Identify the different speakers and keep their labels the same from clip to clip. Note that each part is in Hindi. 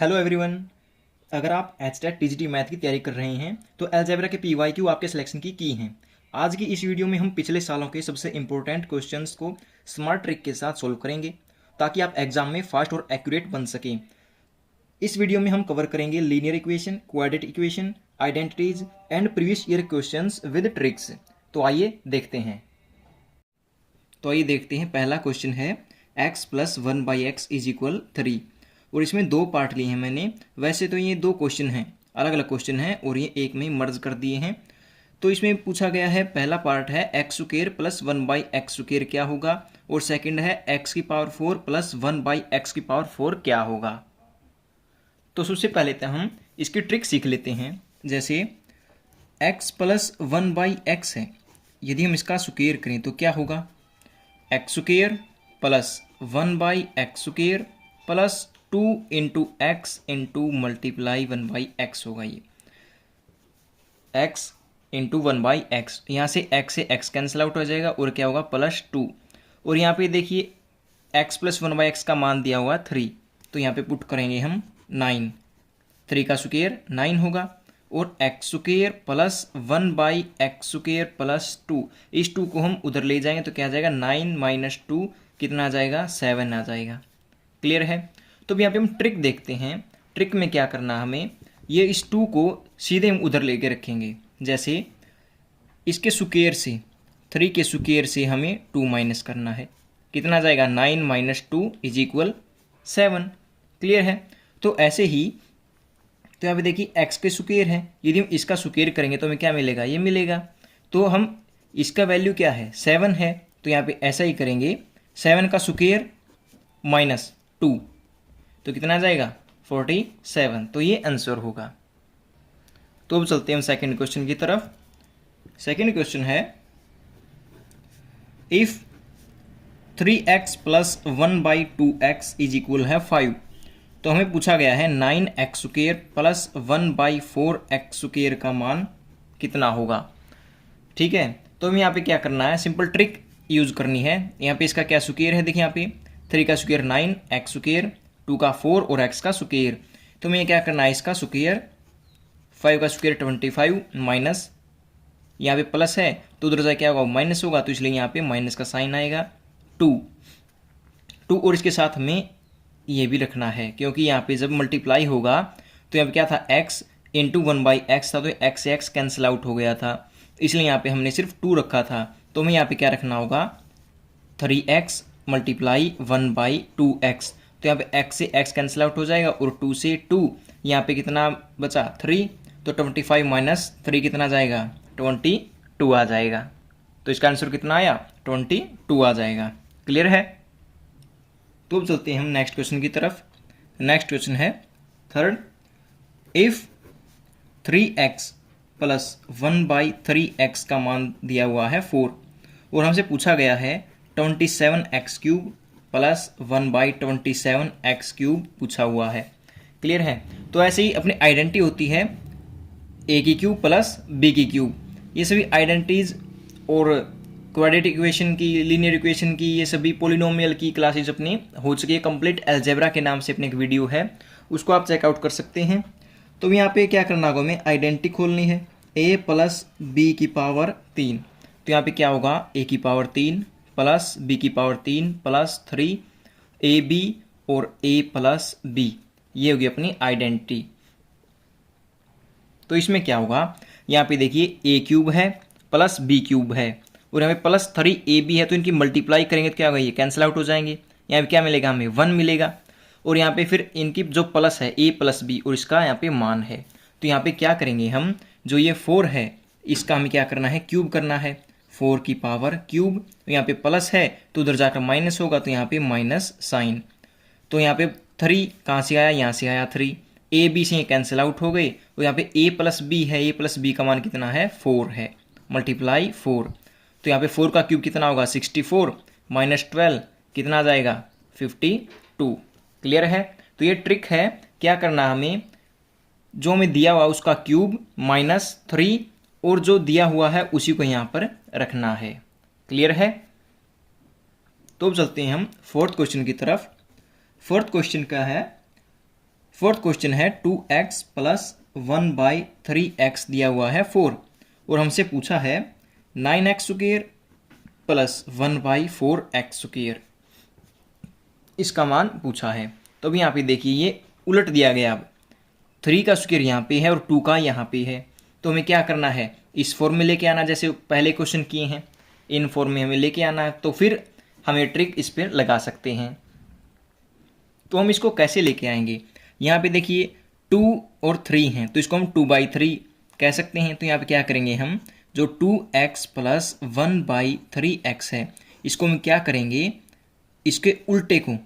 Speaker 1: Hello everyone. अगर आप एचटेट टीजीटी मैथ की तैयारी कर रहे हैं तो अलजेब्रा के पीवाईक्यू आपके सिलेक्शन की हैं। आज की इस वीडियो में हम पिछले सालों के सबसे इंपॉर्टेंट क्वेश्चंस को स्मार्ट ट्रिक के साथ सोल्व करेंगे ताकि आप एग्जाम में फास्ट और एक्यूरेट बन सकें। इस वीडियो में हम कवर करेंगे linear equation, quadratic equation, identities and previous year questions with tricks. तो आइए देखते हैं। पहला क्वेश्चन है x plus 1/x is equal 3 और इसमें दो पार्ट लिए हैं मैंने। वैसे तो ये दो क्वेश्चन हैं, अलग अलग क्वेश्चन हैं और ये एक में मर्ज कर दिए हैं। तो इसमें पूछा गया है, पहला पार्ट है x square plus 1/x square क्या होगा, और सेकंड है x की पावर 4 प्लस 1/x की पावर 4 क्या होगा। तो सबसे पहले तो हम इसकी ट्रिक सीख लेते हैं। जैसे x प्लस 1/x है, यदि हम इसका स्क्वायर करें तो क्या होगा, x square plus 1/x square plus 2 into x into multiply 1/x होगा। ये x इंटू 1/x, यहाँ से x कैंसिल आउट हो जाएगा और क्या होगा प्लस 2। और यहाँ पे देखिए x प्लस 1/x का मान दिया हुआ 3, तो यहाँ पे पुट करेंगे हम 9। 3 का स्क्वायर 9 होगा और x square plus 1/x square plus 2, इस 2 को हम उधर ले जाएंगे तो क्या आ जाएगा 9 माइनस 2 कितना आ जाएगा 7 आ जाएगा। क्लियर है। तो अब यहाँ पे हम ट्रिक देखते हैं। ट्रिक में क्या करना है हमें, ये इस 2 को सीधे हम उधर लेके रखेंगे। जैसे इसके स्क्वायर से 3 के स्क्वायर से हमें 2 माइनस करना है, कितना आ जाएगा 9 माइनस 2 इज इक्वल 7। क्लियर है। तो ऐसे ही तो यहाँ पे देखिए x के स्क्वायर है, यदि हम इसका स्क्वायर करेंगे तो हमें क्या मिलेगा, ये मिलेगा। तो हम इसका वैल्यू क्या है 7 है, तो यहाँ पे ऐसा ही करेंगे 7 का स्क्वायर माइनस 2 तो कितना आ जाएगा 47। तो ये आंसर होगा। तो अब चलते हैं हम सेकंड क्वेश्चन की तरफ। सेकंड क्वेश्चन है if 3x plus 1/2x is equal है 5। तो हमें पूछा गया है 9x square plus 1/4x square का मान कितना होगा। ठीक है। तो हमें यहाँ पे क्या करना है, सिंपल ट्रिक यूज करनी है। यहाँ पे इसका क्या स्क्वायर है, देखिए यहाँ पे 3 का स्क्वायर 9, x स्क्वायर 2 का 4 और x का स्क्वायर। तो हमें क्या करना है, इसका स्क्वायर 5 का स्क्वायर 25 माइनस यहाँ पे प्लस है तो उधर से क्या होगा माइनस होगा, तो इसलिए यहाँ पे माइनस का साइन आएगा 2 और इसके साथ हमें ये भी रखना है, क्योंकि यहाँ पे जब मल्टीप्लाई होगा तो यहाँ पे क्या था x इंटू 1/x था, तो x से x कैंसिल आउट हो गया था, इसलिए यहाँ पे हमने सिर्फ 2 रखा था। तो हमें यहाँ पे क्या रखना होगा 3x मल्टीप्लाई 1/2x। तो यहाँ पे x से x कैंसिल आउट हो जाएगा और 2 से 2 यहाँ पे कितना बचा 3, तो 25 माइनस 3 कितना जाएगा 22 आ जाएगा। तो इसका आंसर कितना आया 22 आ जाएगा। क्लियर है। तो अब चलते हैं हम नेक्स्ट क्वेश्चन की तरफ। नेक्स्ट क्वेश्चन है third, if 3x plus 1/3x का मान दिया हुआ है 4 और हमसे पूछा गया है 27x³ प्लस 1/27x³ पूछा हुआ है। क्लियर है। तो ऐसे ही अपनी आइडेंटिटी होती है a की क्यूब प्लस b की क्यूब। ये सभी आइडेंटिटीज और क्वाड्रेटिक इक्वेशन की, लीनियर इक्वेशन की, ये सभी पॉलिनोमियल की क्लासेज अपनी हो चुकी है कंप्लीट। अलजेब्रा के नाम से अपने एक वीडियो है, उसको आप चेकआउट कर सकते हैं। तो यहाँ पे क्या करना होगा, हमें आइडेंटिटी खोलनी है a प्लस b की पावर 3। तो यहाँ पे क्या होगा a की पावर 3 प्लस b की पावर 3 प्लस 3ab और a प्लस b, ये होगी अपनी आइडेंटिटी। तो इसमें क्या होगा, यहाँ पे देखिए a³ है प्लस b³ है और यहाँ पे प्लस 3ab है, तो इनकी मल्टीप्लाई करेंगे तो क्या होगा, ये कैंसिल आउट हो जाएंगे। यहाँ पे क्या मिलेगा हमें 1 मिलेगा और यहाँ पे फिर इनकी जो प्लस है a प्लस b और इसका यहाँ पे मान है। तो यहाँ पे क्या करेंगे हम, जो ये 4 है इसका हमें क्या करना है क्यूब करना है, 4 की पावर क्यूब। यहाँ पे प्लस है तो उधर जाकर माइनस होगा, तो यहाँ पे माइनस साइन। तो यहाँ पे 3 कहाँ से आया, यहाँ से आया 3, ए बी से कैंसिल आउट हो गए और यहाँ पे a प्लस बी है, a प्लस बी का मान कितना है 4 है, मल्टीप्लाई 4। तो यहाँ पे 4 का क्यूब कितना होगा 64 माइनस 12 कितना आ जाएगा 52। क्लियर है। तो ये ट्रिक है, क्या करना हमें, जो हमें दिया हुआ उसका क्यूब माइनस 3 और जो दिया हुआ है उसी को यहाँ पर रखना है। क्लियर है। तो अब चलते हैं हम फोर्थ क्वेश्चन की तरफ। फोर्थ क्वेश्चन का है फोर्थ क्वेश्चन है 2x प्लस 1/3x दिया हुआ है 4, और हमसे पूछा है 9x square plus 1/4x square, इसका मान पूछा है। तो अभी यहाँ पे देखिए ये उलट दिया गया, अब 3 का स्क्वायर यहाँ पे है और 2 का यहाँ पे है, तो हमें क्या करना है, इस फॉर्म में लेके आना, जैसे पहले क्वेश्चन किए हैं इन फॉर्म में हमें लेके आना है, तो फिर हमें ट्रिक इस पर लगा सकते हैं। तो हम इसको कैसे लेके आएंगे, यहाँ पे देखिए 2 और 3 हैं, तो इसको हम 2/3 कह सकते हैं। तो यहाँ पे क्या करेंगे हम, जो 2x प्लस 1/3x है, इसको हम क्या करेंगे, इसके उल्टे को,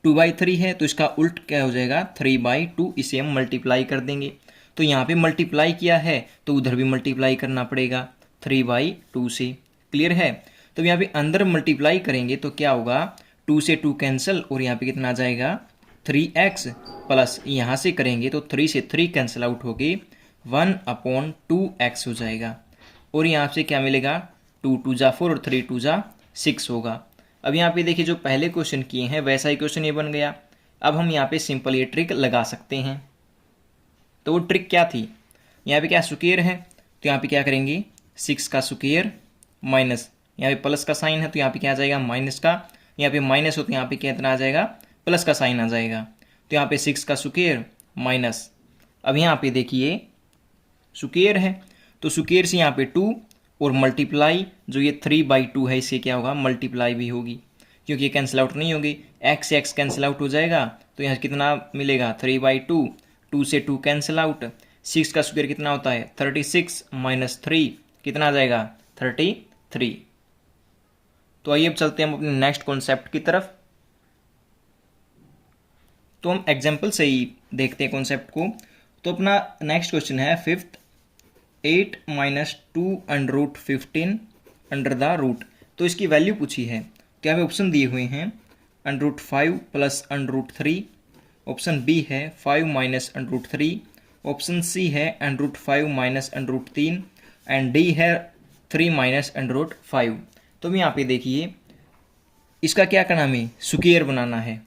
Speaker 1: 2/3 है तो इसका उल्ट क्या हो जाएगा 3/2, इसे हम मल्टीप्लाई कर देंगे। तो यहाँ पे मल्टीप्लाई किया है तो उधर भी मल्टीप्लाई करना पड़ेगा 3/2 से, क्लियर है। तो यहाँ पे अंदर मल्टीप्लाई करेंगे तो क्या होगा, 2 से 2 कैंसिल, और यहाँ पे कितना आ जाएगा 3x, प्लस यहाँ से करेंगे तो 3 से 3 कैंसिल आउट हो गए, 1/2x हो जाएगा, और यहाँ से क्या मिलेगा, 2 2 जा 4 और 3 2 जा 6 होगा। अब यहाँ पे देखिए जो पहले क्वेश्चन किए हैं वैसा ही क्वेश्चन ये बन गया। अब हम यहाँ पे सिंपल ये ट्रिक लगा सकते हैं। तो वो ट्रिक क्या थी, यहाँ पे क्या स्क्वायर है तो यहाँ पे क्या करेंगे 6 का स्क्वायर माइनस, यहाँ पे प्लस का साइन है तो यहाँ पे क्या आ जाएगा माइनस का, यहाँ पे माइनस हो तो यहाँ पे कितना आ जाएगा प्लस का साइन आ जाएगा। तो यहाँ पे 6 का स्क्वायर माइनस, अब यहाँ पे देखिए स्क्वायर है तो स्क्वायर से यहाँ पे 2 और मल्टीप्लाई, जो ये 3/2 है इससे क्या होगा मल्टीप्लाई भी होगी, क्योंकि ये कैंसिल आउट नहीं होगी, x से x कैंसिल आउट हो जाएगा, तो यहाँ कितना मिलेगा 3/2, 2 से 2 कैंसिल आउट, 6 का स्क्वायर कितना होता है 36 माइनस 3 कितना आ जाएगा 33। तो आइए अब चलते हैं हम अपने नेक्स्ट कॉन्सेप्ट की तरफ। तो हम एग्जाम्पल से ही देखते हैं कॉन्सेप्ट को। तो अपना नेक्स्ट क्वेश्चन है 5th 8 - 2√15 अंडर द रूट। तो इसकी वैल्यू पूछी है, तो यहाँ पे ऑप्शन दिए हुए हैं √5 प्लस √3, ऑप्शन बी है 5 माइनस √3, ऑप्शन सी है √5 माइनस √3 एंड डी है 3 माइनस √5। तो यहाँ पे देखिए इसका क्या करना, हमें स्क्वायर बनाना है,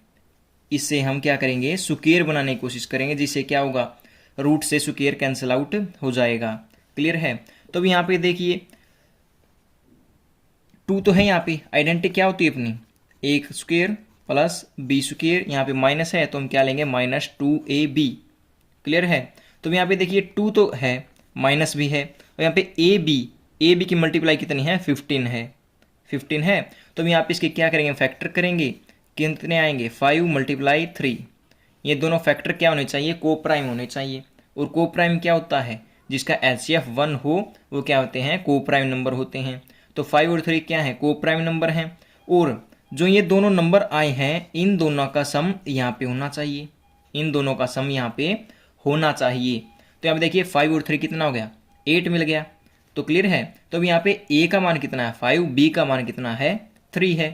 Speaker 1: इससे हम क्या करेंगे स्क्वायर बनाने की कोशिश करेंगे, जिससे क्या होगा रूट से स्क्वायर कैंसिल आउट हो जाएगा, क्लियर है। तो अब यहाँ पे देखिए 2 तो है, यहाँ पे आइडेंटिटी क्या होती है अपनी, एक स्क्वायर प्लस बी स्क्वायर, यहाँ पे माइनस है तो हम क्या लेंगे -2ab, क्लियर है। तो यहाँ पे देखिए 2 तो है माइनस भी है, और यहाँ पे ए बी की मल्टीप्लाई कितनी है 15 है। तो हम यहाँ पे इसके क्या करेंगे फैक्टर करेंगे, कितने आएंगे 5 × 3, ये दोनों फैक्टर क्या होने चाहिए को प्राइम होने चाहिए, और को प्राइम क्या होता है, जिसका एचसीएफ 1 हो वो क्या होते हैं को प्राइम नंबर होते हैं। तो 5 और 3 क्या है को प्राइम नंबर हैं, और जो ये दोनों नंबर आए हैं इन दोनों का सम यहाँ पे होना चाहिए, इन दोनों का सम यहाँ पे होना चाहिए। तो यहाँ पे देखिए 5 और 3 कितना हो गया 8 मिल गया, तो क्लियर है। तो अब यहाँ पे ए का मान कितना है 5, बी का मान कितना है 3 है।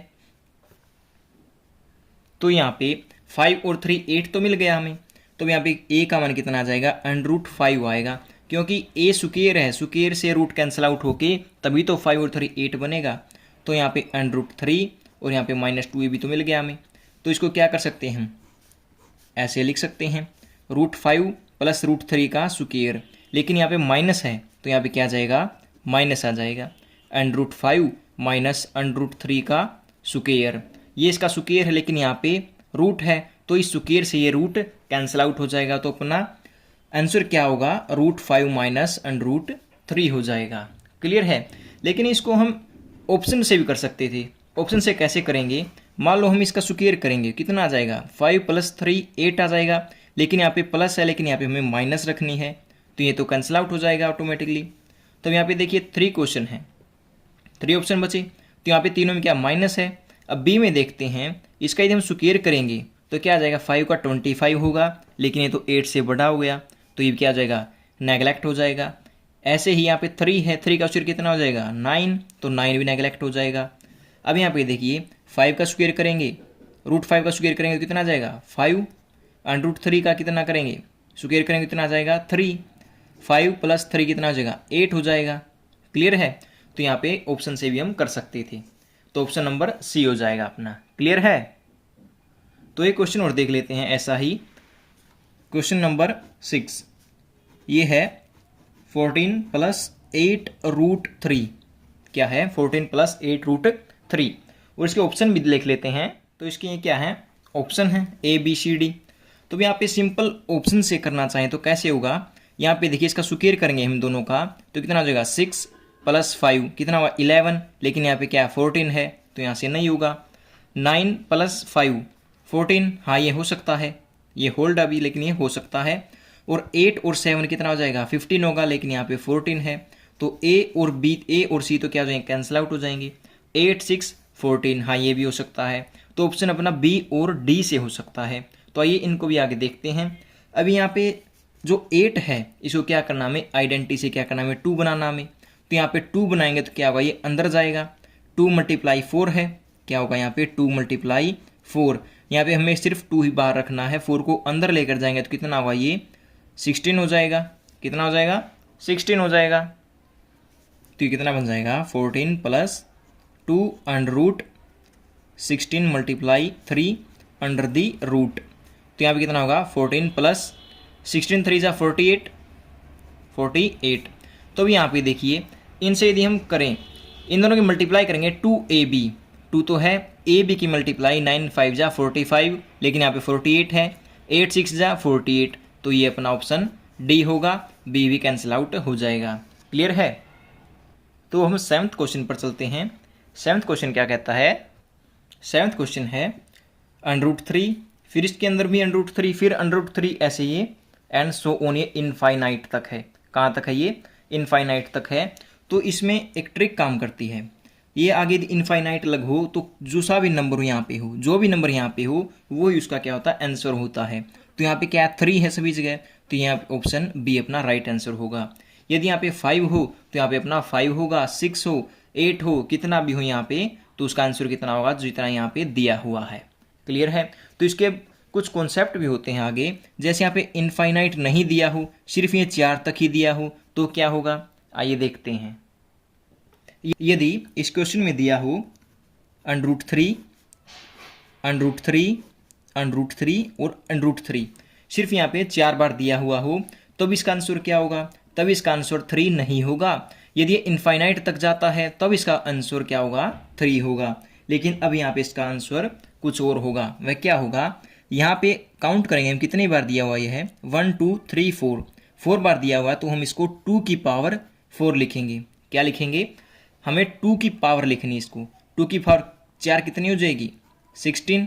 Speaker 1: तो यहाँ पे 5 और 3 8 तो मिल गया हमें। तो यहाँ पे ए का मान कितना आ जाएगा √5 आएगा, क्योंकि ए स्क्वायर है, स्क्वायर से रूट कैंसिल आउट होके तभी तो 5 और 3 8 बनेगा। तो यहाँ पे √3 और यहाँ पे -2 भी तो मिल गया हमें। तो इसको क्या कर सकते हैं हम ऐसे लिख सकते हैं √5 प्लस √3 का स्क्वायर, लेकिन यहाँ पे माइनस है तो यहाँ पे क्या आ जाएगा माइनस आ जाएगा, √5 माइनस √3 का स्क्वायर, ये इसका स्क्वायर है लेकिन यहाँ पे रूट है, तो इस स्क्वायर से ये रूट कैंसिल आउट हो जाएगा। तो अपना आंसर क्या होगा √5 माइनस √3 हो जाएगा, क्लियर है। लेकिन इसको हम ऑप्शन से भी कर सकते थे। ऑप्शन से कैसे करेंगे, मान लो हम इसका स्क्वायर करेंगे कितना आ जाएगा 5 + 3 8 आ जाएगा, लेकिन यहाँ पे प्लस है लेकिन यहाँ पे हमें माइनस रखनी है, तो ये तो कैंसिल आउट हो जाएगा ऑटोमेटिकली। तो यहाँ पे देखिए 3 क्वेश्चन है, 3 ऑप्शन बचे, तो यहाँ पे तीनों में क्या माइनस है। अब बी में देखते हैं, इसका यदि हम स्क्वायर करेंगे तो क्या आ जाएगा 5 का 25 होगा, लेकिन ये तो 8 से बड़ा हो गया तो ये क्या हो जाएगा नेगलेक्ट हो जाएगा। ऐसे ही यहाँ पे 3 है, 3 का स्क्वायर कितना हो जाएगा 9, तो 9 भी नेगलेक्ट हो जाएगा। अब यहाँ पे देखिए 5 का स्क्वायर करेंगे, √5 का स्क्वायर करेंगे तो कितना आ जाएगा 5, √3 का कितना करेंगे स्क्वायर करेंगे कितना आ जाएगा 3, 5 + 3 कितना हो जाएगा 8 हो जाएगा, क्लियर है। तो यहाँ पे ऑप्शन से भी हम कर सकते थे, तो ऑप्शन नंबर सी हो जाएगा अपना, क्लियर है। तो एक क्वेश्चन और देख लेते हैं ऐसा ही। क्वेश्चन नंबर 6 ये है 14 प्लस 8 रूट 3। क्या है? 14 प्लस 8 रूट 3। और इसके ऑप्शन भी लिख लेते हैं। तो इसके ये क्या है? ऑप्शन है A B C D। तो यहाँ पे सिंपल ऑप्शन से करना चाहें तो कैसे होगा? यहाँ पे देखिए इसका सुकेर करेंगे हम दोनों का तो कितना हो जाएगा? 6 प्लस 5 कितना हुआ? 11। लेकिन यहाँ पे क्या 14 है तो यहाँ से नहीं होगा। 9 प्लस 5 14, हाँ ये हो सकता है, ये होल्ड अभी, लेकिन ये हो सकता है। और 8 और 7 कितना हो जाएगा? 15 होगा, लेकिन यहाँ पे 14 है। तो A और C तो क्या हो जाएंगे? कैंसिल आउट हो जाएंगे। 8 6 14, हाँ ये भी हो सकता है। तो ऑप्शन अपना B और D से हो सकता है। तो आइए इनको भी आगे देखते हैं। अभी यहाँ पे जो 8 है इसको क्या करना हमें? आइडेंटिटी से क्या करना हमें? 2 बनाना हमें। तो यहाँ पे 2 बनाएंगे तो क्या होगा? ये अंदर जाएगा। 2 मल्टीप्लाई 4 है, क्या होगा यहाँ पे? 2 मल्टीप्लाई 4। यहाँ पे हमें सिर्फ 2 ही बाहर रखना है, 4 को अंदर लेकर जाएंगे तो कितना होगा? ये 16 हो जाएगा। कितना हो जाएगा? 16 हो जाएगा। तो ये कितना बन जाएगा? 14 plus 2 under root 16 multiply 3 under the root. तो यहाँ पे कितना होगा? 14 प्लस 16 3 जा 48। तो अभी यहाँ पे देखिए इनसे यदि हम करें, इन दोनों की मल्टीप्लाई करेंगे 2AB, 2 तो है, AB की मल्टीप्लाई 9 5 जा 45, लेकिन यहाँ पे 48 है, 8 6 जा 48। तो ये अपना ऑप्शन डी होगा, बी भी कैंसिल आउट हो जाएगा। क्लियर है? तो हम 7th क्वेश्चन पर चलते हैं। 7th क्वेश्चन क्या कहता है? 7th क्वेश्चन है √3, फिर इसके अंदर भी √3, फिर √3, ऐसे ये एंड सो ऑन, ये इनफाइनाइट तक है। कहाँ तक है? ये इनफाइनाइट तक है। तो इसमें एक ट्रिक काम करती है, ये आगे इनफाइनाइट लग हो तो जो सा भी नंबर यहाँ पे हो, जो भी नंबर यहाँ पे हो वो ही उसका क्या होता है? आंसर होता है। तो यहाँ पे क्या 3 है सभी जगह, तो यहाँ पे ऑप्शन बी अपना राइट आंसर होगा। यदि यहाँ पे 5 हो तो यहाँ पे अपना 5 होगा, 6 हो, 8 हो, कितना भी हो यहाँ पे, तो उसका आंसर कितना होगा? जितना यहाँ पे दिया हुआ है। क्लियर है? तो इसके कुछ कॉन्सेप्ट भी होते हैं आगे, जैसे यहाँ पे इनफाइनाइट नहीं दिया हो, सिर्फ ये 4 तक ही दिया हो तो क्या होगा? आइए देखते हैं। यदि इस क्वेश्चन में दिया हो √3 और √3, सिर्फ यहाँ पे 4 बार दिया हुआ हो, तब इसका आंसर क्या होगा? तब इसका आंसर 3 नहीं होगा। यदि ये इनफाइनाइट तक जाता है तब इसका आंसर क्या होगा? 3 होगा। लेकिन अब यहाँ पे इसका आंसर कुछ और होगा। वह क्या होगा? यहाँ पे काउंट करेंगे हम कितनी बार दिया हुआ ये है, 1 2 3 4 बार दिया हुआ है, तो हम इसको 2 की पावर 4 लिखेंगे। क्या लिखेंगे? हमें 2 की पावर लिखनी है इसको। 2 की पावर 4 कितनी हो जाएगी? 16।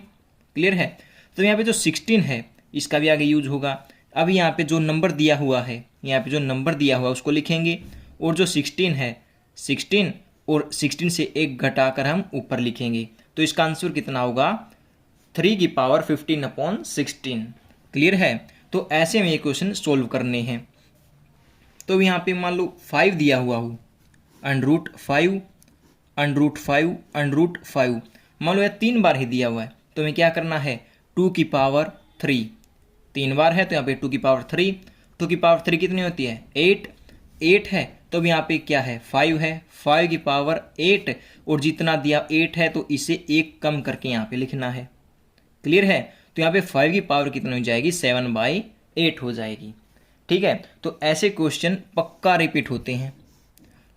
Speaker 1: क्लियर है? तो यहाँ पे जो 16 है इसका भी आगे यूज होगा। अब यहाँ पे जो नंबर दिया हुआ है, यहाँ पे जो नंबर दिया हुआ है उसको लिखेंगे, और जो 16 है 16 और 16 से 1 घटाकर हम ऊपर लिखेंगे। तो इसका आंसर कितना होगा? 3 की पावर 15/16। क्लियर है? तो ऐसे में ये क्वेश्चन सोल्व करने हैं। तो यहाँ पे मान लो 5 दिया हुआ हो, √5 मान लो यह 3 बार ही दिया हुआ है, तो हमें क्या करना है? 2 की पावर 3, 3 बार है तो यहाँ पे 2 की पावर 3, 2 की पावर 3 कितनी होती है? 8 है, तो अब यहाँ पे क्या है? 5 है, 5 की पावर 8, और जितना दिया 8 है तो इसे 1 कम करके यहाँ पे लिखना है। क्लियर है? तो यहाँ पे 5 की पावर कितनी हो जाएगी? 7/8 हो जाएगी। ठीक है? तो ऐसे क्वेश्चन पक्का रिपीट होते हैं,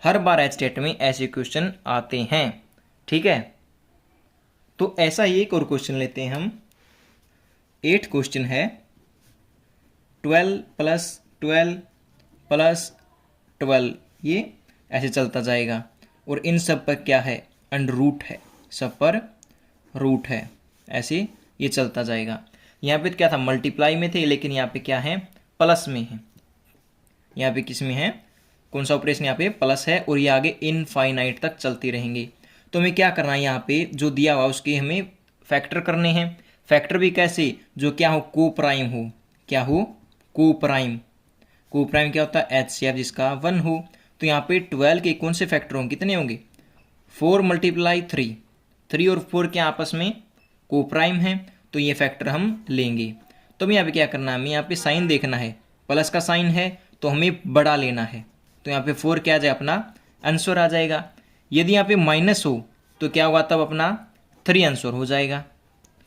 Speaker 1: हर बार एचटेट में ऐसे क्वेश्चन आते हैं। ठीक है? तो ऐसा ही एक और क्वेश्चन लेते हैं हम। 8th क्वेश्चन है 12 + 12 + 12, ये ऐसे चलता जाएगा, और इन सब पर क्या है? अंडर रूट है, सब पर रूट है, ऐसे ये चलता जाएगा। यहाँ पे क्या था? मल्टीप्लाई में थे, लेकिन यहाँ पे क्या है? प्लस में है। यहाँ पे किस में है? कौन सा ऑपरेशन? यहाँ पे प्लस है, और ये आगे इनफाइनाइट तक चलती रहेंगी। तो हमें क्या करना है? यहाँ पे जो दिया हुआ उसके हमें फैक्टर करने हैं। फैक्टर भी कैसे? जो क्या हो? को प्राइम हो। क्या हो? को प्राइम। को प्राइम क्या होता है? HCF जिसका 1 हो। तो यहाँ पे 12 के कौन से फैक्टर होंगे? कितने होंगे? 4 × 3, 3 और 4 के आपस में को प्राइम है, तो ये फैक्टर हम लेंगे। तो हमें यहाँ पे क्या करना है? हमें यहाँ पे साइन देखना है, प्लस का साइन है तो हमें बड़ा लेना है। तो यहाँ पे 4 क्या आ जाए? अपना आंसर आ जाएगा। यदि यहाँ पे माइनस हो तो क्या होगा? तब अपना 3 आंसर हो जाएगा।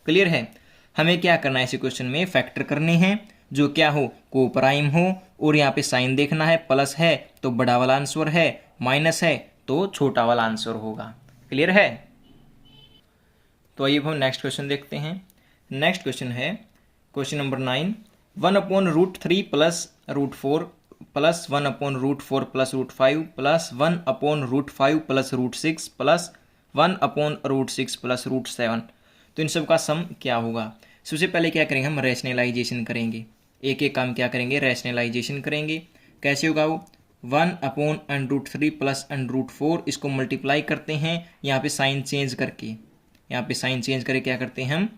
Speaker 1: क्लियर है? हमें क्या करना है? इसी क्वेश्चन में फैक्टर करने हैं, जो क्या हो, को प्राइम हो, और यहाँ पे साइन देखना है, प्लस है तो बड़ा वाला आंसर है, माइनस है तो छोटा वाला आंसर होगा। क्लियर है? तो आइए हम नेक्स्ट क्वेश्चन देखते हैं। नेक्स्ट क्वेश्चन है question number 9, 1/√3 plus √4 plus 1/√4 plus √5 plus 1/√5 plus √6 plus 1/√6 plus √7। तो इन सब का सम क्या होगा? सबसे पहले क्या करेंगे, हम रैशनलाइजेशन करेंगे। एक एक काम क्या करेंगे, रैशनलाइजेशन करेंगे। कैसे होगा वो, 1/√3 प्लस √4, इसको मल्टीप्लाई करते हैं यहाँ पे साइन चेंज करके, यहाँ पे साइन चेंज करके क्या करते हैं, हम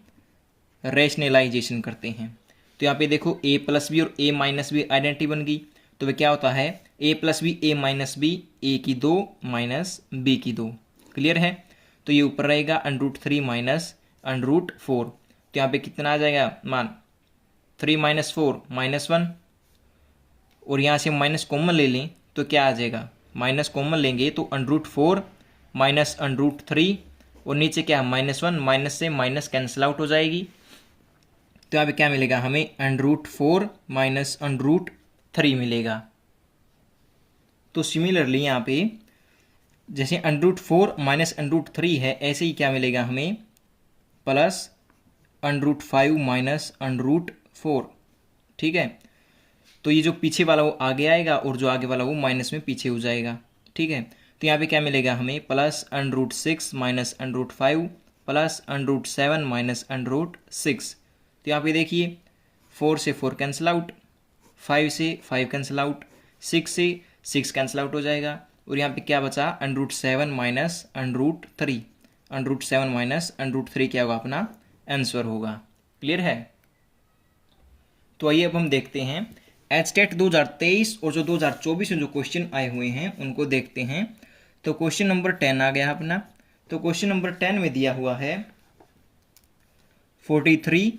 Speaker 1: रैशनलाइजेशन करते हैं। तो यहाँ पे देखो a प्लस बी और a माइनस बी आइडेंटिटी बन गई, तो वह क्या होता है, a plus B a minus B, a की 2 माइनस b की 2। क्लियर है? तो ये ऊपर रहेगा √3 माइनस √4, तो यहाँ पे कितना आ जाएगा मान, 3 माइनस 4 -1, और यहाँ से माइनस कॉमन ले लें तो क्या आ जाएगा, माइनस कॉमन लेंगे तो √4 माइनस √3, और नीचे क्या -1, माइनस से माइनस कैंसिल आउट हो जाएगी, तो यहाँ पे क्या मिलेगा हमें, √4 माइनस √3 मिलेगा। तो सिमिलरली यहाँ पे जैसे √4 माइनस √3 है, ऐसे ही क्या मिलेगा हमें, प्लस √5 माइनस √4। ठीक है? तो ये जो पीछे वाला वो आगे आएगा और जो आगे वाला वो माइनस में पीछे हो जाएगा। ठीक है? तो यहाँ पे क्या मिलेगा हमें, प्लस √6 माइनस √5 प्लस √7 माइनस √6। तो यहाँ पे देखिए 4 से 4 कैंसिल आउट, 5 से 5 कैंसिल आउट, 6 से 6 कैंसिल आउट हो जाएगा, और यहाँ पे क्या बचा, √7 माइनस √3, √7 माइनस √3 क्या होगा, अपना आंसर होगा। क्लियर है? तो आइए अब हम देखते हैं एचटेट 2023 और जो 2024 में जो क्वेश्चन आए हुए हैं उनको देखते हैं। तो क्वेश्चन नंबर 10 आ गया अपना। तो क्वेश्चन नंबर 10 में दिया हुआ है 43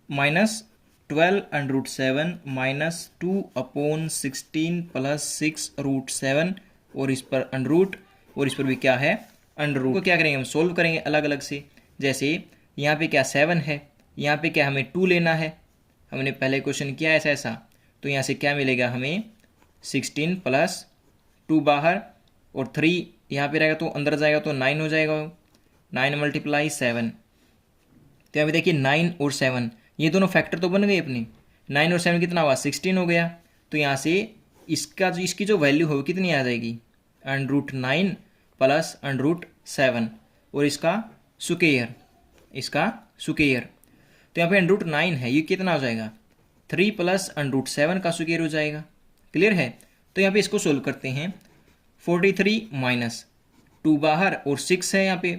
Speaker 1: माइनस 12√7 माइनस 2/16 प्लस 6√7, और इस पर √ और इस पर भी क्या है, √ को क्या करेंगे, हम सोल्व करेंगे अलग अलग से। जैसे यहाँ पे क्या 7 है, यहाँ पे क्या हमें 2 लेना है, हमने पहले क्वेश्चन किया ऐसा। तो यहाँ से क्या मिलेगा हमें, 16 प्लस 2 बाहर और 3 यहाँ पे रहेगा, तो अंदर जाएगा तो 9 हो जाएगा, 9 × 7। तो यहाँ पे देखिए 9 और 7 ये दोनों फैक्टर तो बन गए अपने, 9 और 7 कितना हुआ, 16 हो गया। तो यहाँ से इसकी जो वैल्यू होगी कितनी आ जाएगी, √9 प्लस √7, और इसका स्क्वायर, तो यहाँ पे √9 है, ये कितना हो जाएगा, 3 प्लस √7 का स्क्वायर हो जाएगा। क्लियर है? तो यहाँ पे इसको सोल्व करते हैं। 43 माइनस 2 बाहर और 6 है, यहाँ पे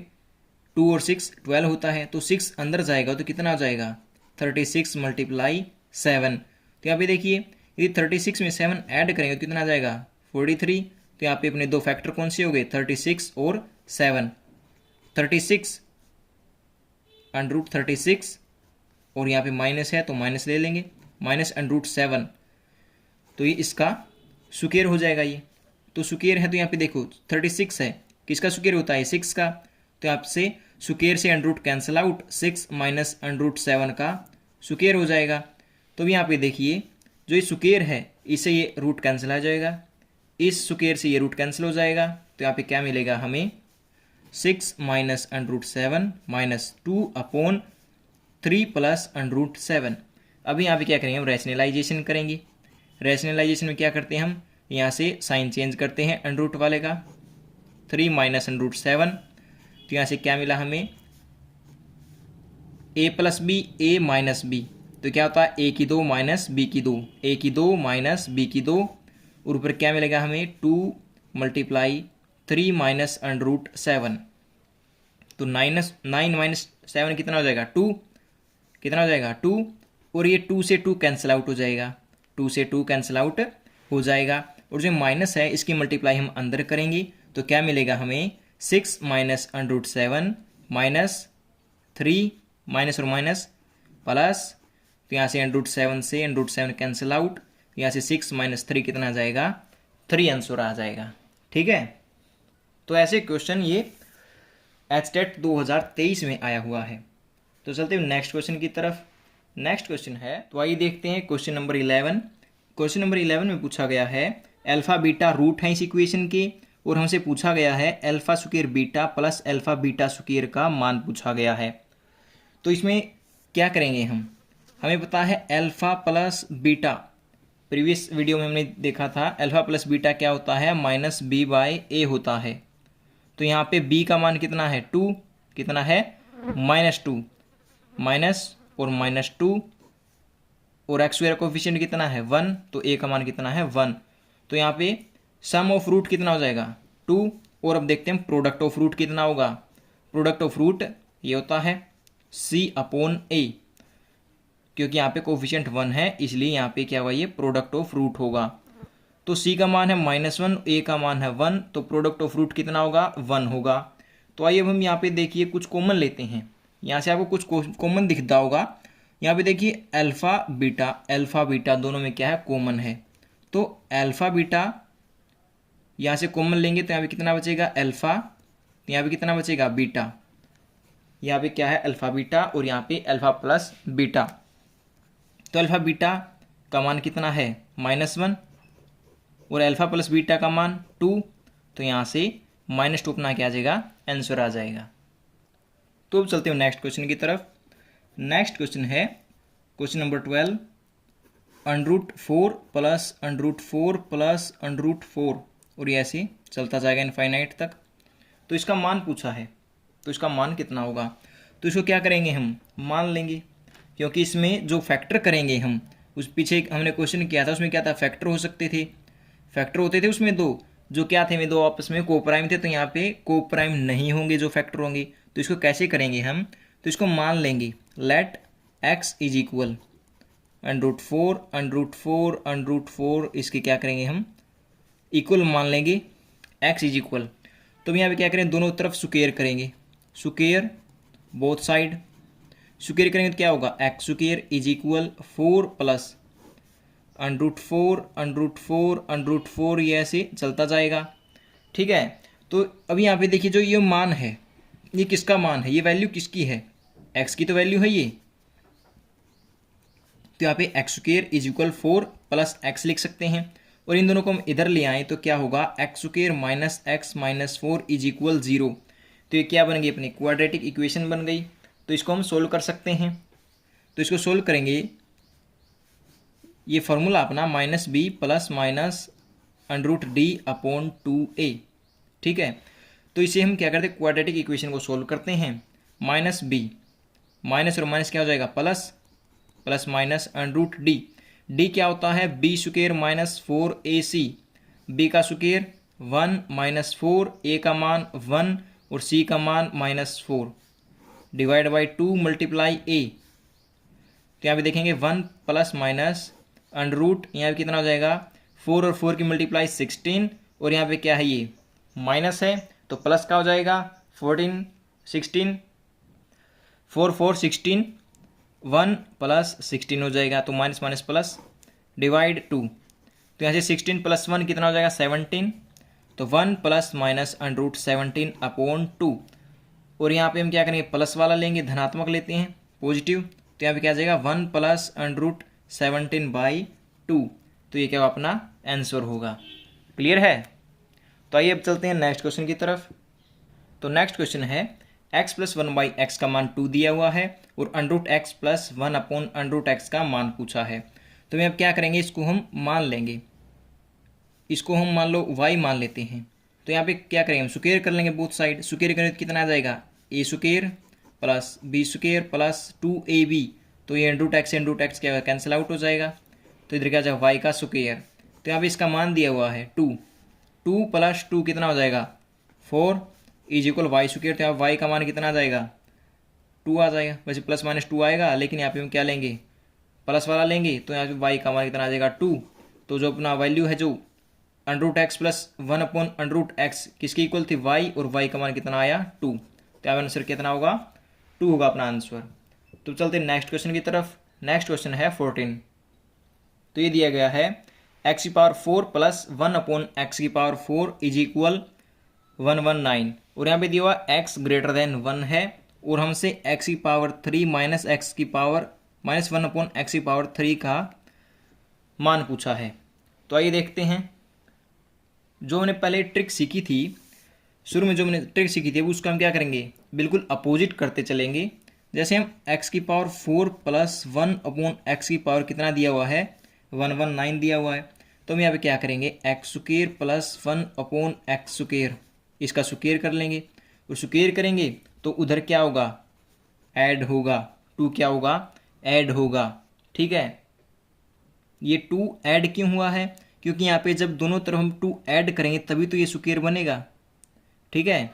Speaker 1: 2 और 6 12 होता है, तो 6 अंदर जाएगा तो कितना हो जाएगा, 36 × 7। तो यहाँ पे देखिए यदि 36 में 7 ऐड करेंगे तो कितना आ जाएगा, 43। तो यहाँ पे अपने दो फैक्टर कौन से हो गए, 36 और 7, 36 √36, और यहाँ पे माइनस है तो माइनस ले लेंगे, माइनस √7, तो ये इसका स्क्वायर हो जाएगा। ये तो स्क्वायर है, तो यहाँ पे देखो 36 है, किसका स्क्वायर होता है, 6 का। तो आपसे स्क्वायर से √ कैंसिल आउट, 6 माइनस √7 का स्क्वायर हो जाएगा। तो भी यहाँ पे देखिए जो ये स्क्वायर है इससे ये रूट कैंसिल आ जाएगा, इस स्क्वायर से ये रूट कैंसिल हो जाएगा। तो यहाँ पे क्या मिलेगा हमें, 6 माइनस √7 माइनस 2/3 प्लस √7। अभी यहाँ पे क्या करेंगे, हम रैशनलाइजेशन करेंगे। रैशनलाइजेशन में क्या करते हैं, हम यहाँ से साइन चेंज करते हैं √ वाले का, 3 माइनस √7। तो यहाँ से क्या मिला हमें, a plus B a minus B, तो क्या होता है, a की 2 माइनस b की 2, a की 2 माइनस b की 2, और ऊपर क्या मिलेगा हमें, 2 × 3 माइनस √7। तो 9 माइनस 7 कितना हो जाएगा, 2, कितना हो जाएगा 2, और ये 2 से 2 कैंसिल आउट हो जाएगा, 2 से 2 कैंसिल आउट हो जाएगा, और जो माइनस है इसकी मल्टीप्लाई हम अंदर करेंगे तो क्या मिलेगा हमें, 6 माइनस √7 माइनस 3 माइनस और माइनस प्लस, तो यहाँ से √7 से √7 कैंसिल आउट, यहाँ से 6 माइनस 3 कितना आ जाएगा, 3 आंसर आ जाएगा। ठीक है? तो ऐसे क्वेश्चन ये एचटेट 2023 में आया हुआ है। तो चलते हैं नेक्स्ट क्वेश्चन की तरफ। नेक्स्ट क्वेश्चन है, तो आइए देखते हैं क्वेश्चन नंबर 11। क्वेश्चन नंबर 11 में पूछा गया है अल्फा बीटा रूट है इस इक्वेशन के, और हमसे पूछा गया है alpha square beta plus alpha beta square का मान पूछा गया है। तो इसमें क्या करेंगे हम, हमें पता है alpha plus beta, previous video में हमने देखा था अल्फा प्लस बीटा क्या होता है, माइनस बी बाई ए होता है। तो यहाँ पे b का मान कितना है 2, कितना है -2, माइनस और -2, और एक्स स्क्वायर कोफिशिएंट कितना है 1, तो a का मान कितना है 1। तो यहाँ पे सम ऑफ रूट कितना हो जाएगा 2, और अब देखते हैं प्रोडक्ट ऑफ रूट कितना होगा। प्रोडक्ट ऑफ रूट ये होता है c/a, क्योंकि यहाँ पे कोफिशिएंट 1 है इसलिए यहाँ पे क्या होगा, ये प्रोडक्ट ऑफ रूट होगा। तो c का मान है -1, a का मान है 1, तो प्रोडक्ट ऑफ रूट कितना होगा 1 होगा। तो आइए अब हम यहाँ पे देखिए कुछ कॉमन लेते हैं, यहाँ से आपको कुछ कॉमन दिखता होगा। यहाँ पे देखिए अल्फा बीटा दोनों में क्या है, कॉमन है। तो अल्फा बीटा यहाँ से कॉमन लेंगे तो यहाँ पे कितना बचेगा अल्फा, यहाँ पे कितना बचेगा बीटा, यहाँ पे क्या है अल्फा बीटा, और यहाँ पे अल्फा प्लस बीटा। तो अल्फा बीटा का मान कितना है -1, और अल्फा प्लस बीटा का मान 2, तो यहाँ से -2 अपना क्या आ जाएगा, आंसर आ जाएगा। तो अब चलते हैं नेक्स्ट क्वेश्चन की तरफ। नेक्स्ट क्वेश्चन है क्वेश्चन नंबर 12, √4 प्लस √4 प्लस √4, और ये ऐसे चलता जाएगा इनफाइनाइट तक। तो इसका मान पूछा है, तो इसका मान कितना होगा। तो इसको क्या करेंगे, हम मान लेंगे, क्योंकि इसमें जो फैक्टर करेंगे हम, उस पीछे हमने क्वेश्चन किया था उसमें क्या था, फैक्टर हो सकते थे, फैक्टर होते थे उसमें दो, जो क्या थे, में दो आपस में कोप्राइम थे। तो यहाँ पे कोप्राइम नहीं होंगे जो फैक्टर होंगे। तो इसको कैसे करेंगे हम, तो इसको मान लेंगे लेट x इज इक्वल √4 इसके क्या करेंगे हम, इक्वल मान लेंगे x इज इक्वल। तो यहाँ पे क्या करें, दोनों तरफ स्क्वायर करेंगे, स्क्वायर बोथ साइड, स्क्वायर करेंगे तो क्या होगा, x square is equal 4 plus √4 ये ऐसे चलता जाएगा। ठीक है। तो अभी यहाँ पे देखिए जो ये मान है, ये किसका मान है, ये वैल्यू किसकी है, x की तो वैल्यू है ये। तो यहाँ पे x square is equal 4 plus x लिख सकते हैं, और इन दोनों को हम इधर ले आए तो क्या होगा, x square minus x minus 4 is equal 0। तो ये क्या बन गई, अपनी क्वाड्रेटिक इक्वेशन बन गई। तो इसको हम सोल्व कर सकते हैं। तो इसको सोल्व करेंगे, ये फॉर्मूला अपना -b प्लस माइनस √d/2a। ठीक है। तो इसे हम क्या करते हैं, क्वाड्रेटिक इक्वेशन को सोल्व करते हैं। -b माइनस और माइनस क्या हो जाएगा, plus, plus minus √d, d क्या होता है b square minus 4ac, b का स्क्वायर 1 माइनस 4, a का मान 1 और c का मान -4, डिवाइड बाई 2 मल्टीप्लाई a। तो यहाँ पे देखेंगे 1 प्लस माइनस √ यहाँ पे कितना हो जाएगा, 4 और 4 की मल्टीप्लाई 16, और यहाँ पे क्या है, ये माइनस है तो प्लस का हो जाएगा 14 16, 4 4 16, 1 प्लस 16 हो जाएगा, तो माइनस माइनस प्लस डिवाइड 2। तो यहाँ से 16 प्लस 1 कितना हो जाएगा 17, तो 1 प्लस माइनस √17/2। और यहाँ पे हम क्या करेंगे, प्लस वाला लेंगे, धनात्मक लेते हैं पॉजिटिव, तो यहाँ पे क्या आ जाएगा 1 प्लस √17/2। तो ये क्या अपना आंसर होगा। क्लियर है। तो आइए अब चलते हैं नेक्स्ट क्वेश्चन की तरफ। तो नेक्स्ट क्वेश्चन है x प्लस 1/x का मान 2 दिया हुआ है, और √x प्लस 1/√x का मान पूछा है। तो मैं अब क्या करेंगे, इसको हम मान लेंगे, इसको हम मान लो y मान लेते हैं। तो यहाँ पे क्या करेंगे, हम स्क्वायर कर लेंगे बोथ साइड, स्क्वायर करेंगे तो कितना आ जाएगा, a square plus b square plus 2ab। तो ये √x क्या कैंसिल आउट हो जाएगा, तो इधर क्या जाएगा y का स्क्वायर। तो यहाँ पे इसका मान दिया हुआ है 2 प्लस 2 कितना हो जाएगा 4 इज इक्वल y स्क्वायर। तो यहाँ y का मान कितना आ जाएगा 2 आ जाएगा, वैसे प्लस माइनस 2 आएगा, लेकिन यहाँ पे हम क्या लेंगे, प्लस वाला लेंगे, तो यहाँ पे y का मान कितना आ जाएगा 2। तो जो अपना वैल्यू है जो √x प्लस 1/√x किसकी इक्वल थी y, और y का मान कितना आया 2। तो यहाँ आंसर कितना होगा 2 होगा अपना आंसर। तो चलते हैं नेक्स्ट क्वेश्चन की तरफ। नेक्स्ट क्वेश्चन है 14। तो ये दिया गया है x⁴ plus 1/x⁴ is equal 119, और यहाँ पे दिया हुआ x ग्रेटर देन 1 है, और हमसे x⁴ माइनस x⁴ -1/x³ का मान पूछा है। तो आइए देखते हैं। जो हमने पहले ट्रिक सीखी थी, शुरू में जो हमने ट्रिक सीखी थी उसका हम क्या करेंगे, बिल्कुल अपोजिट करते चलेंगे। जैसे हम x⁴ प्लस 1/x² कितना दिया हुआ है, 119 दिया हुआ है। तो हम यहाँ पे क्या करेंगे, x² प्लस 1/x², इसका स्क्वायर कर लेंगे और स्क्वायर करेंगे तो उधर क्या होगा, ऐड होगा, 2 क्या होगा, ऐड होगा। ठीक है, ये 2 ऐड क्यों हुआ है, क्योंकि यहाँ पे जब दोनों तरफ हम 2 ऐड करेंगे तभी तो ये स्क्वायर बनेगा। ठीक है,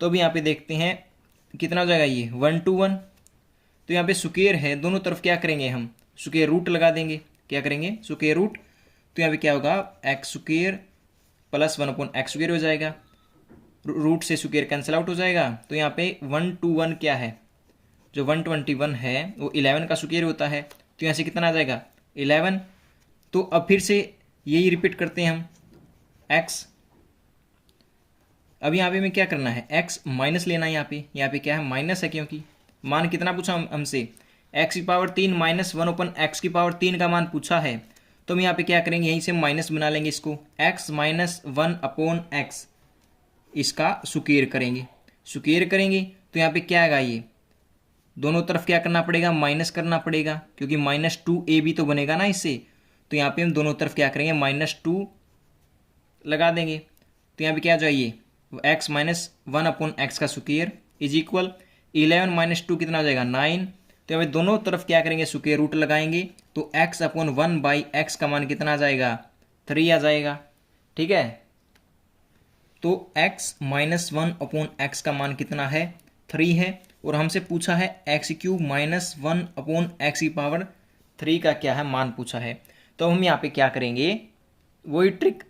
Speaker 1: तो अभी यहाँ पे देखते हैं कितना हो जाएगा, ये 1 to 1। तो यहाँ पे स्क्वायर है, दोनों तरफ क्या करेंगे, हम स्क्वायर रूट लगा देंगे। क्या करेंगे, स्क्वायर रूट। तो यहाँ पे क्या होगा, x² प्लस 1/x² हो जाएगा, रूट से स्क्वायर कैंसिल आउट हो जाएगा। तो यहाँ पे 1 to 1 क्या है, जो 121 है वो 11 का स्क्वायर होता है। तो यहाँ से कितना आ जाएगा, 11। तो अब फिर से यही रिपीट करते हैं हम, x। अब यहाँ पे हमें क्या करना है, x माइनस लेना है। यहाँ पे क्या है, माइनस है, क्योंकि मान कितना पूछा हमसे, x³ माइनस 1/x³ का मान पूछा है। तो हम यहाँ पे क्या करेंगे, यहीं से माइनस बना लेंगे इसको, x माइनस 1/x, इसका स्क्वायर करेंगे। स्क्वायर करेंगे तो यहाँ पे क्या आएगा, ये दोनों तरफ क्या करना पड़ेगा, माइनस करना पड़ेगा, क्योंकि -2a भी तो बनेगा ना इससे। तो यहाँ पे हम दोनों तरफ क्या करेंगे, -2 लगा देंगे। तो यहाँ पे क्या जाइए, x माइनस 1/x का स्क्वायर इज इक्वल 11 माइनस 2 कितना हो जाएगा, 9। तो यहाँ पे दोनों तरफ क्या करेंगे, स्क्वायर रूट लगाएंगे। तो x/1/x का मान कितना आ जाएगा, 3 आ जाएगा। ठीक है, तो x माइनस 1/x का मान कितना है, 3 है। और हमसे पूछा है x³ माइनस 1/x³ का क्या है, मान पूछा है। तो हम यहाँ पे क्या करेंगे, वही ट्रिक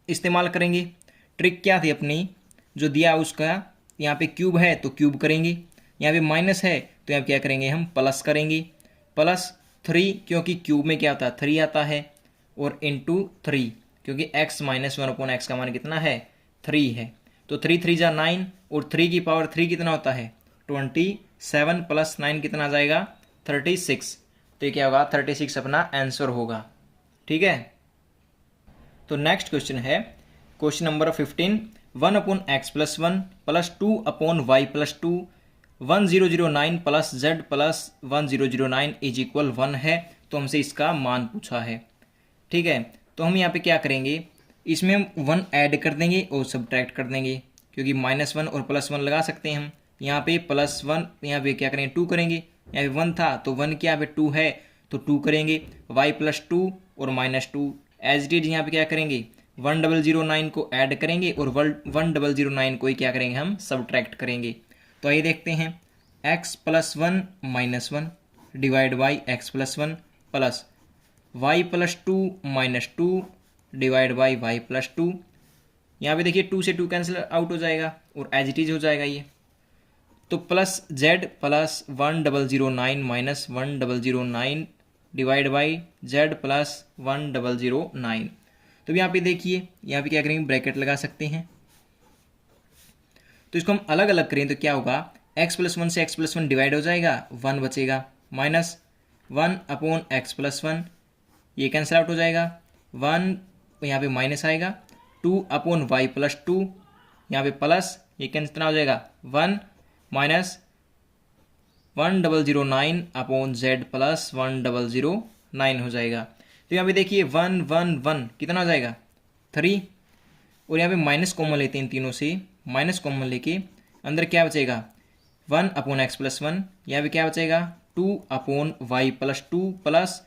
Speaker 1: इस्तेमाल करेंगे। ट्रिक क्या थी अपनी, जो दिया उसका, यहाँ पे क्यूब है तो क्यूब करेंगे, यहाँ पे माइनस है तो यहाँ क्या करेंगे, हम प्लस करेंगे, प्लस 3, क्योंकि क्यूब में क्या आता है, 3 आता है, और इंटू 3, क्योंकि x माइनस 1/x का मान कितना है, 3 है। तो 3 3 जा 9, और 3 की पावर 3 कितना होता है, 27 प्लस 9 कितना आ जाएगा, 36। तो ये क्या होगा, 36 अपना आंसर होगा। ठीक है, तो नेक्स्ट क्वेश्चन है question number 15, 1/x+1 plus 2/y+2 1009 plus z plus 1009 is equal 1 है। तो हमसे इसका मान पूछा है। ठीक है, तो हम यहाँ पे क्या करेंगे, इसमें हम 1 ऐड कर देंगे और सब्ट्रैक्ट कर देंगे, क्योंकि -1 और +1 लगा सकते हैं हम। यहाँ पे +1, यहाँ पे क्या करेंगे, 2 करेंगे। यहाँ पे 1 था तो 1 क्या, यहाँ पे 2 है तो 2 करेंगे, y+2 और -2 एज इट इज। यहाँ पे क्या करेंगे, 1009 को ऐड करेंगे और 1009 को ही क्या करेंगे, हम सब्ट्रैक्ट करेंगे। तो आइए देखते हैं, x+1 -1 divide by x+1 plus y+2 -2 divide by y+2। यहाँ पे देखिए 2 से 2 कैंसिल आउट हो जाएगा और एज इट इज हो जाएगा ये। तो plus z plus 1009 minus 1009 divide by z plus 1009। तो यहाँ पे देखिए, यहाँ पे क्या करेंगे, ब्रैकेट लगा सकते हैं। तो इसको हम अलग अलग करें तो क्या होगा, x+1 से x+1 डिवाइड हो जाएगा, 1 बचेगा, माइनस 1/x+1 ये कैंसिल आउट हो जाएगा, 1 यहाँ पे माइनस आएगा, 2/y+2 यहाँ पे प्लस, ये कितना हो जाएगा, 1 माइनस 1009/z प्लस 1009 हो जाएगा। तो यहाँ पे देखिए 1 1 1 कितना हो जाएगा, 3। और यहाँ पे माइनस कॉमन लेते हैं इन तीनों से, माइनस कॉमन लेके अंदर क्या बचेगा, 1/x+1, यहाँ पे क्या बचेगा, 2/y+2 plus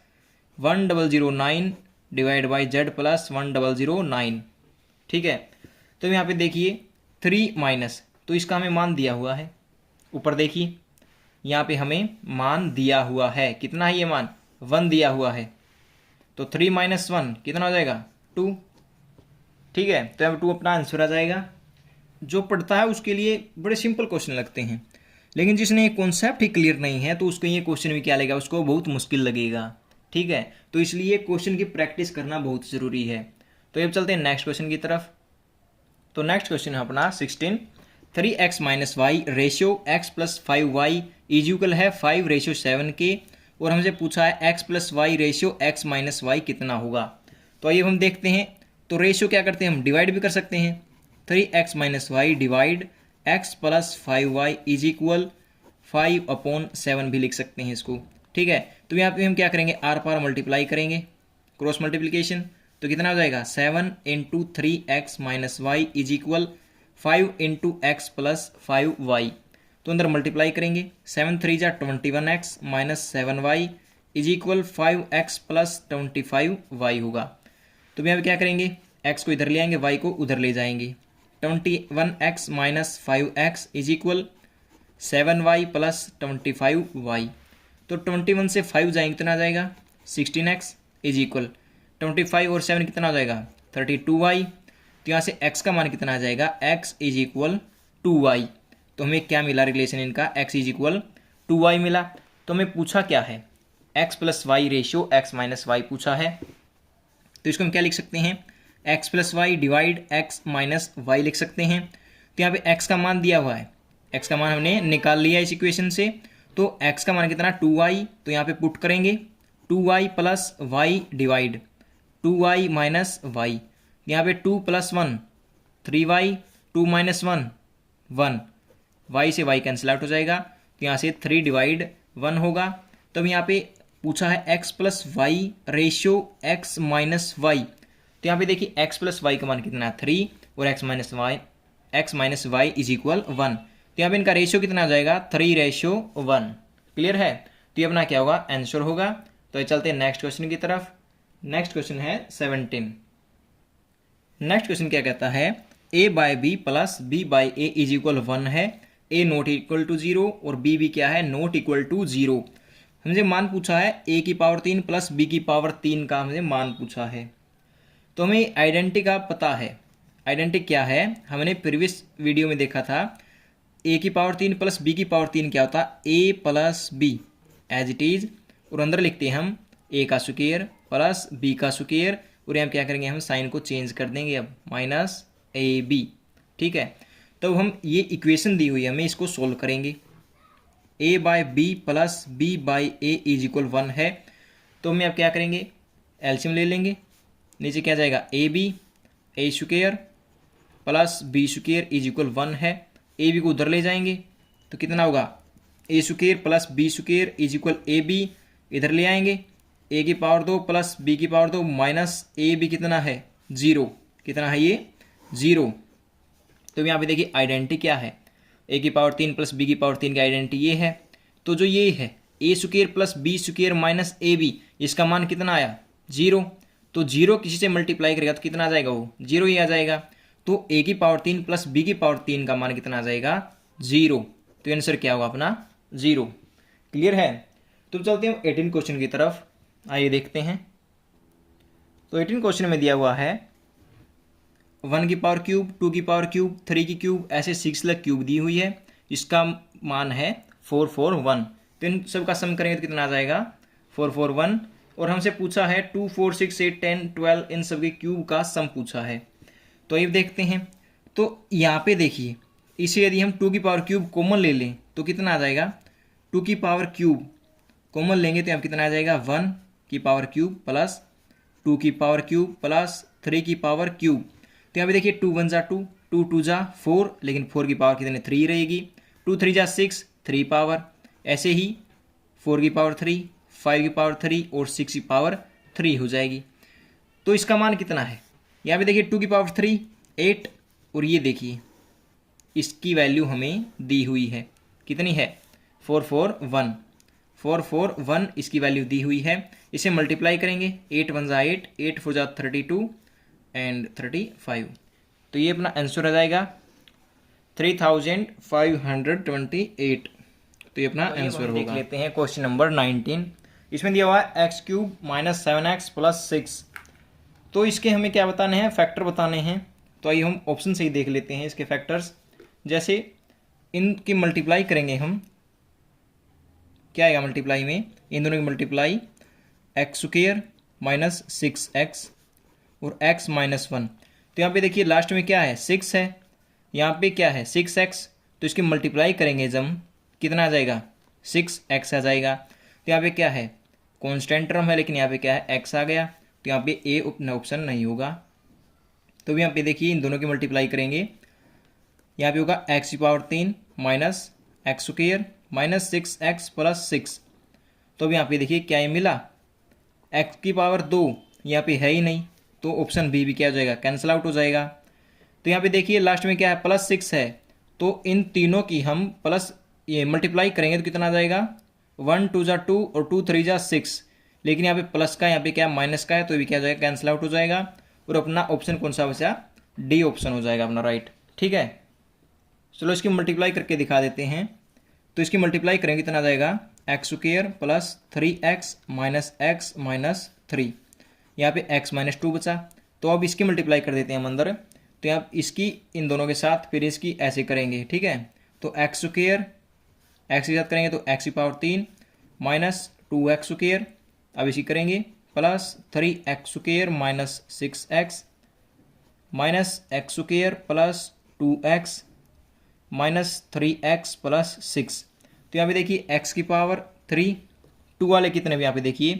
Speaker 1: 1009 divide by z plus 1009। ठीक है, तो यहाँ पे देखिए 3 माइनस, तो इसका हमें मान दिया हुआ है, ऊपर देखिए यहाँ पे हमें मान दिया हुआ है, कितना है ये मान, 1 दिया हुआ है। तो 3 - 1 कितना हो जाएगा, 2। ठीक है, तो यहाँ 2 अपना आंसर आ जाएगा। जो पढ़ता है उसके लिए बड़े सिंपल क्वेश्चन लगते हैं, लेकिन जिसने ये कॉन्सेप्ट ही क्लियर नहीं है तो उसको ये क्वेश्चन भी क्या लगेगा, उसको बहुत मुश्किल लगेगा। ठीक है, तो इसलिए क्वेश्चन की प्रैक्टिस करना बहुत ज़रूरी है। तो अब चलते हैं नेक्स्ट क्वेश्चन की तरफ। तो नेक्स्ट क्वेश्चन है अपना 16, 3x - y ratio x + 5y is equal है 5:7 के, और हमसे पूछा है X plus Y ratio X minus Y कितना होगा। तो आइए हम देखते हैं। तो रेशियो क्या करते हैं, हम डिवाइड भी कर सकते हैं। 3x minus Y divide X plus 5y is equal 5/7 भी लिख सकते हैं इसको। ठीक है, तो यहाँ पे हम क्या करेंगे, आर पार मल्टीप्लाई करेंगे, क्रॉस मल्टीप्लिकेशन। तो कितना हो जाएगा 7 × 3x minus Y is equal 5 × x plus 5y। तो अंदर मल्टीप्लाई करेंगे, 7 3 जा 21x minus 7y is equal 5x plus 25y होगा। तो यहाँ पे क्या करेंगे, x को इधर ले आएंगे, y को उधर ले जाएंगे। 21x minus 5x is equal 7y plus 25y। तो 21 से 5 जाएंगे, कितना आ जाएगा 16x इज इक्वल 25 और 7 कितना हो जाएगा 32y। तो यहाँ से x का मान कितना आ जाएगा, x इज इक्वल 2y। तो हमें क्या मिला रिलेशन इनका, x इज इक्वल 2y मिला। तो हमें पूछा क्या है, x plus Y ratio x minus Y पूछा है। तो इसको हम क्या लिख सकते हैं, x plus Y divide x minus Y लिख सकते हैं। तो यहाँ पे x का मान दिया हुआ है, x का मान हमने निकाल लिया इस इक्वेशन से। तो x का मान कितना 2y, तो यहाँ पे पुट करेंगे 2y plus Y divide 2y minus Y. यहाँ पे 2 + 1 3y, 2 - 1 1, y से y कैंसिल आउट हो जाएगा। तो यहाँ से 3 डिवाइड 1 होगा। तब यहाँ पे पूछा है x plus Y ratio x minus Y. तो यहाँ पे देखिए x प्लस वाई का मान कितना है 3 और x minus Y is equal 1। तो यहाँ पे इनका रेशियो कितना आ जाएगा 3:1। क्लियर है, तो ये अपना क्या होगा, आंसर होगा। तो ये चलते हैं नेक्स्ट क्वेश्चन की तरफ। नेक्स्ट क्वेश्चन है 17। नेक्स्ट क्वेश्चन क्या कहता है, a/b plus b/a is equal 1 है, a नॉट इक्वल टू 0 और b क्या है नॉट इक्वल टू 0। हमसे मान पूछा है a की पावर 3 प्लस b की पावर 3 का हमसे मान पूछा है। तो हमें आइडेंटिटी का पता है। आइडेंटिटी क्या है, हमने प्रीवियस वीडियो में देखा था a की पावर 3 प्लस b की पावर 3 क्या होता है, a plus b as it is, और अंदर लिखते हैं हम a का स्क्वायर प्लस b का स्क्वायर, और यहाँ क्या करेंगे हम साइन को चेंज कर देंगे अब माइनस ab। ठीक है, तो हम ये इक्वेशन दी हुई है, हमें इसको सोल्व करेंगे। a/b plus b/a is equal 1 है। तो हमें अब क्या करेंगे, एलसीएम ले लेंगे। नीचे क्या जाएगा ab a square plus b square is equal 1 है। ab को उधर ले जाएंगे तो कितना होगा a square plus b square is equal ab, इधर ले आएंगे a की पावर 2 प्लस b की पावर 2 माइनस ab कितना है 0, कितना है ये 0। तो यहाँ पे देखिए आइडेंटिटी क्या है, a की पावर 3 प्लस b की पावर 3 की आइडेंटिटी ये है। तो जो ये है a square plus b square minus ab, इसका मान कितना आया 0। तो 0 किसी से मल्टीप्लाई करेगा तो कितना आ जाएगा, वो 0 ही आ जाएगा। तो a की पावर 3 प्लस b की पावर 3 का मान कितना आ जाएगा 0। तो आंसर क्या होगा अपना 0। क्लियर है, तो चलते हैं 18 क्वेश्चन की तरफ, आइए देखते हैं। तो 18 क्वेश्चन में दिया हुआ है 1 की पावर क्यूब, 2 की पावर क्यूब, 3 की क्यूब, ऐसे 6 लाख क्यूब दी हुई है। इसका मान है 441। तो इन सब का सम करेंगे तो कितना आ जाएगा 441। और हमसे पूछा है 2 4 6 8 10 12 इन सब के क्यूब का सम पूछा है। तो ये देखते हैं। तो यहाँ पे देखिए, इसे यदि हम 2 की पावर क्यूब कॉमन ले लें तो कितना आ जाएगा, 2 की पावर क्यूब कॉमन लेंगे तो यहाँ कितना आ जाएगा 1 की पावर क्यूब प्लस 2 की पावर क्यूब प्लस 3 की पावर क्यूब। तो यहाँ पे देखिए 2 1 जा 2, 2 2 जा 4, लेकिन 4 की पावर कितने 3 रहेगी, 2 3 जा 6 3 पावर, ऐसे ही 4 की पावर 3, 5 की पावर 3 और 6 की पावर 3 हो जाएगी। तो इसका मान कितना है, यहाँ पे देखिए 2 की पावर 3 8, और ये देखिए इसकी वैल्यू हमें दी हुई है, कितनी है 441, 441 इसकी वैल्यू दी हुई है। इसे मल्टीप्लाई करेंगे 8 1 जा 8, 8 4 जा 32 एंड 35। तो ये अपना आंसर आ जाएगा 3528। तो ये अपना आंसर होगा। देख लेते हैं क्वेश्चन नंबर 19। इसमें दिया हुआ है x³ माइनस 7x प्लस 6। तो इसके हमें क्या बताने हैं, फैक्टर बताने हैं। तो आइए हम ऑप्शन से ही देख लेते हैं इसके फैक्टर्स। जैसे इनकी मल्टीप्लाई करेंगे हम, क्या आएगा मल्टीप्लाई में, इन दोनों की मल्टीप्लाई x² माइनस 6x और x माइनस 1। तो यहाँ पे देखिए लास्ट में क्या है 6 है, यहाँ पे क्या है 6x, तो इसकी मल्टीप्लाई करेंगे जब कितना आ जाएगा 6x आ जाएगा। तो यहाँ पे क्या है, कॉन्स्टेंट टर्म है, लेकिन यहाँ पे क्या है, एक्स आ गया, तो यहाँ पे ए ऑप्शन नहीं होगा। तो यहाँ पे देखिए इन दोनों की मल्टीप्लाई करेंगे, यहाँ पे होगा एक्स की power 3 minus x square minus 6x plus 6। तो अब यहाँ पे देखिए क्या ये मिला, एक्स की पावर 2 यहाँ पे है ही नहीं, तो ऑप्शन बी भी क्या हो जाएगा, कैंसिल आउट हो जाएगा। तो यहाँ पे देखिए लास्ट में क्या है, प्लस 6 है, तो इन तीनों की हम प्लस ये मल्टीप्लाई करेंगे तो कितना आ जाएगा, 1 2 जा 2 और 2 3 जा 6। लेकिन यहाँ पे प्लस का, यहाँ पे क्या माइनस का है, तो भी क्या हो जाएगा, कैंसिल आउट हो जाएगा। और अपना ऑप्शन कौन सा बचा, डी ऑप्शन हो जाएगा अपना राइट। ठीक है, चलो इसकी मल्टीप्लाई करके दिखा देते हैं। तो इसकी मल्टीप्लाई करेंगे कितना आ जाएगा, x square plus 3x minus x minus 3, यहाँ पे x माइनस 2 बचा। तो अब इसकी मल्टीप्लाई कर देते हैं हम अंदर, तो यहाँ इसकी इन दोनों के साथ फिर इसकी ऐसे करेंगे। ठीक है, तो एक्स स्क्वायर एक्स के साथ करेंगे तो एक्स की पावर 3 माइनस 2x स्क्वायर, अब इसी करेंगे plus 3x square minus 6x minus x square plus 2x minus 3x plus 6। तो यहाँ पे देखिए x की पावर 3, 2 वाले कितने भी यहाँ पे देखिए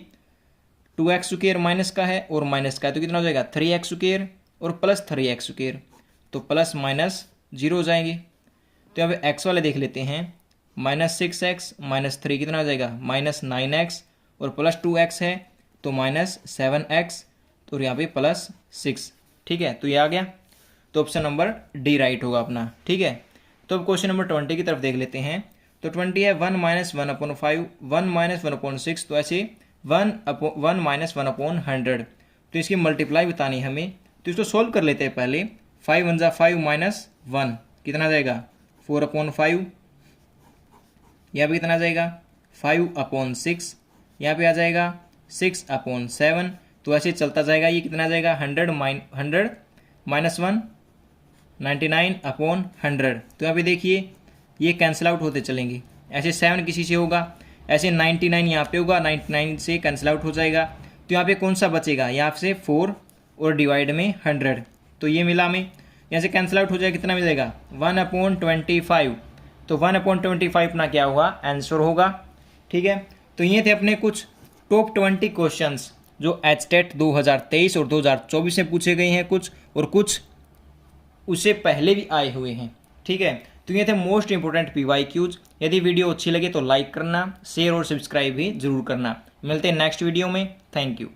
Speaker 1: 2x स्क्वायर माइनस का है और माइनस का है, तो कितना हो जाएगा 3x स्क्वायर और प्लस 3x स्क्वायर, तो प्लस माइनस 0 हो जाएंगे। तो यहाँ पे x वाले देख लेते हैं, माइनस 6x माइनस 3 कितना हो जाएगा, माइनस 9x और प्लस 2x है तो माइनस 7x, तो यहाँ पे प्लस 6। ठीक है, तो ये आ गया, तो ऑप्शन नंबर डी राइट होगा अपना। ठीक है, तो अब क्वेश्चन नंबर 20 की तरफ देख लेते हैं। तो 20 है 1 माइनस 1/5 1 माइनस 1/6, तो ऐसे 1 माइनस 1/100। तो इसकी मल्टीप्लाई बतानी हमें, तो इसको सोल्व कर लेते हैं पहले। 5 1 जा 5 माइनस 1 कितना आ जाएगा, 4/5, यहाँ पे कितना आ जाएगा 5/6, यहाँ पे आ जाएगा 6/7। तो ऐसे चलता जाएगा, ये कितना आ जाएगा 100 माइनस 1 99/100। तो यहाँ पे देखिए ये कैंसिल आउट होते चलेंगे, ऐसे 7 किसी से होगा, ऐसे 99 यहाँ पे होगा, 99 से कैंसिल आउट हो जाएगा। तो यहाँ पे कौन सा बचेगा, यहाँ से 4 और डिवाइड में 100, तो ये मिला हमें, यहाँ से कैंसिल आउट हो जाएगा, कितना मिलेगा 1/25। तो 1/25 अपना क्या होगा, आंसर होगा। ठीक है, तो ये थे अपने कुछ टॉप 20 क्वेश्चंस जो एचटेट 2023 और 2024 में पूछे गए हैं कुछ, और कुछ उससे पहले भी आए हुए हैं। ठीक है, तो ये थे मोस्ट इंपोर्टेंट PYQs। यदि वीडियो अच्छी लगे तो लाइक करना, शेयर और सब्सक्राइब भी जरूर करना। मिलते हैं नेक्स्ट वीडियो में, थैंक यू।